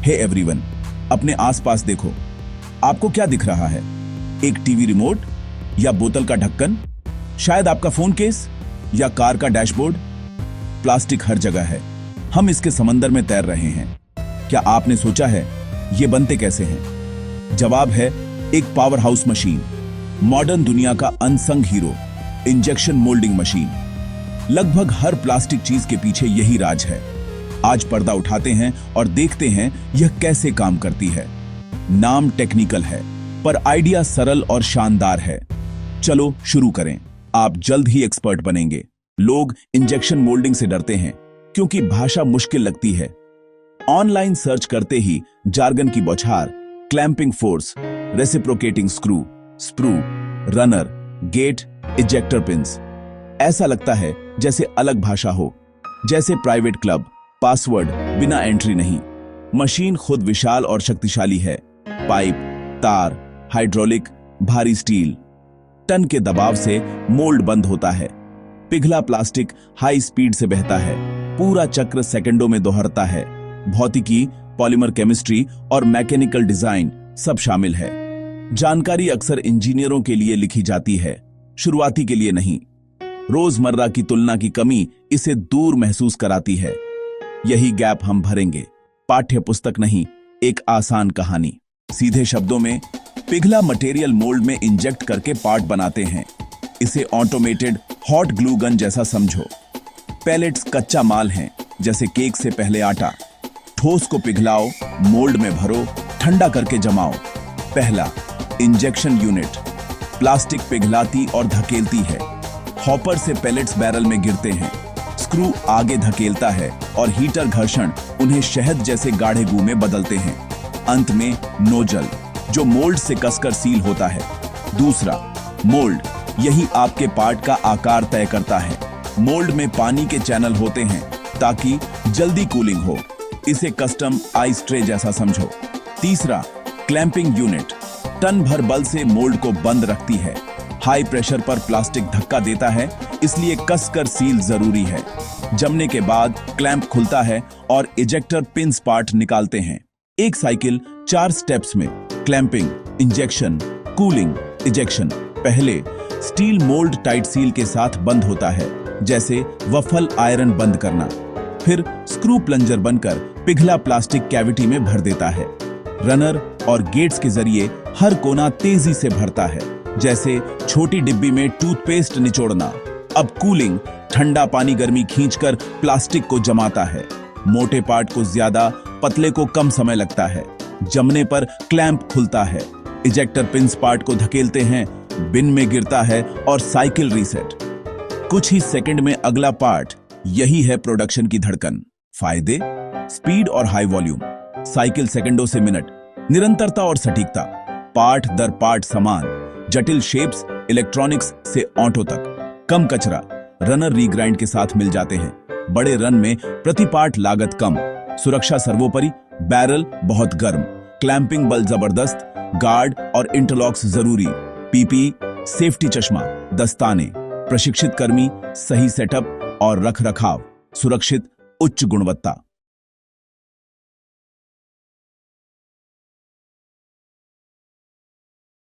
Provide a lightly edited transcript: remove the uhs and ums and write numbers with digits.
Hey everyone, अपने आसपास देखो। आपको क्या दिख रहा है? एक टीवी रिमोट या बोतल का ढक्कन? शायद आपका फोन केस या कार का डैशबोर्ड? प्लास्टिक हर जगह है। हम इसके समंदर में तैर रहे हैं। क्या आपने सोचा है ये बनते कैसे हैं? जवाब है एक पावर हाउस मशीन, मॉडर्न दुनिया का unsung hero, injection moulding machine. लगभग हर प्लास्टिक चीज के पीछे यही राज है। आज पर्दा उठाते हैं और देखते हैं यह कैसे काम करती है। नाम टेक्निकल है, पर आइडिया सरल और शानदार है। चलो शुरू करें। आप जल्द ही एक्सपर्ट बनेंगे। लोग इंजेक्शन मोल्डिंग से डरते हैं क्योंकि भाषा मुश्किल लगती है। ऑनलाइन सर्च करते ही जार्गन की बौछार, clamping force, reciprocating screw, sprue, runner, gate, ejector pins. ऐसा लगता है जैसे अलग भाषा हो, जैसे प्राइवेट क्लब, पासवर्ड बिना एंट्री नहीं। मशीन खुद विशाल और शक्तिशाली है। पाइप, तार, हाइड्रोलिक, भारी स्टील। टन के दबाव से मोल्ड बंद होता है। पिघला प्लास्टिक हाई स्पीड से बहता है। पूरा चक्र सेकंडों में दोहरता है। भौतिकी, पॉलीमर केमिस्ट्री और मैकेनिकल डिजाइन सब शामिल है। जानकारी अक्सर इंजीनियरों के लिए लिखी जाती है, शुरुआती के लिए नहीं। रोजमर्रा की तुलना की कमी इसे दूर महसूस कराती है। यही गैप हम भरेंगे। पाठ्य पुस्तक नहीं, एक आसान कहानी। सीधे शब्दों में, पिघला मटेरियल मोल्ड में इंजेक्ट करके पार्ट बनाते हैं। इसे ऑटोमेटेड हॉट ग्लू गन जैसा समझो। पैलेट्स कच्चा माल हैं, जैसे केक से पहले आटा। ठोस को पिघलाओ, मोल्ड में भरो, ठंडा करके जमाओ। पहला, इंजेक्शन यूनिट। प्लास्टिक पिघलाती और धकेलती है। हॉपर से पैलेट्स बैरल में गिरते हैं। स्क्रू आगे धकेलता है और हीटर घर्षण उन्हें शहद जैसे गाढ़े गू में बदलते हैं। अंत में नोजल, जो मोल्ड से कसकर सील होता है। दूसरा, मोल्ड। यही आपके पार्ट का आकार तय करता है। मोल्ड में पानी के चैनल होते हैं ताकि जल्दी कूलिंग हो। इसे कस्टम आइस ट्रे जैसा समझो। तीसरा, क्लैंपिंग यूनिट। टन भर बल से मोल्ड को बंद रखती है। हाई प्रेशर पर प्लास्टिक धक्का देता है, इसलिए कसकर सील जरूरी है। जमने के बाद क्लैंप खुलता है और इजेक्टर पिंस पार्ट निकालते हैं। एक साइकिल 4 स्टेप्स में, क्लैंपिंग, इंजेक्शन, कूलिंग, इजेक्शन। पहले, स्टील मोल्ड टाइट सील के साथ बंद होता है, जैसे वफल आयरन बंद करना। फिर स्क्रू प्लंजर बनकर पिघला प्लास्टिक कैविटी में भर देता है। रनर और गेट्स के जरिए हर कोना तेजी से भरता है, जैसे छोटी डिब्बी में टूथपेस्ट निचोड़ना। अब कूलिंग, ठंडा पानी गर्मी खींचकर प्लास्टिक को जमाता है। मोटे पार्ट को ज्यादा, पतले को कम समय लगता है। जमने पर क्लैंप खुलता है। इजेक्टर पिंस पार्ट को धकेलते हैं, बिन में गिरता है और साइकिल रीसेट। कुछ ही सेकंड में अगला पार्ट। यही है प्रोडक्शन की धड़कन। फायदे, स्पीड और हाई वॉल्यूम। साइकिल सेकंडों से मिनट। निरंतरता और सटीकता। पार्ट दर पार्ट समान। जटिल शेप्स, इलेक्ट्रॉनिक्स से ऑटो तक। कम कचरा, रनर रीग्राइंड के साथ मिल जाते हैं। बड़े रन में प्रति पार्ट लागत कम। सुरक्षा सर्वोपरि, बैरल बहुत गर्म। क्लैंपिंग बल जबरदस्त, गार्ड और इंटरलॉक्स जरूरी। पीपी, सेफ्टी चश्मा, दस्ताने। प्रशिक्षित कर्मी, सही सेटअप और रख रखाव। सुरक्षित, उच्च गुणवत्ता।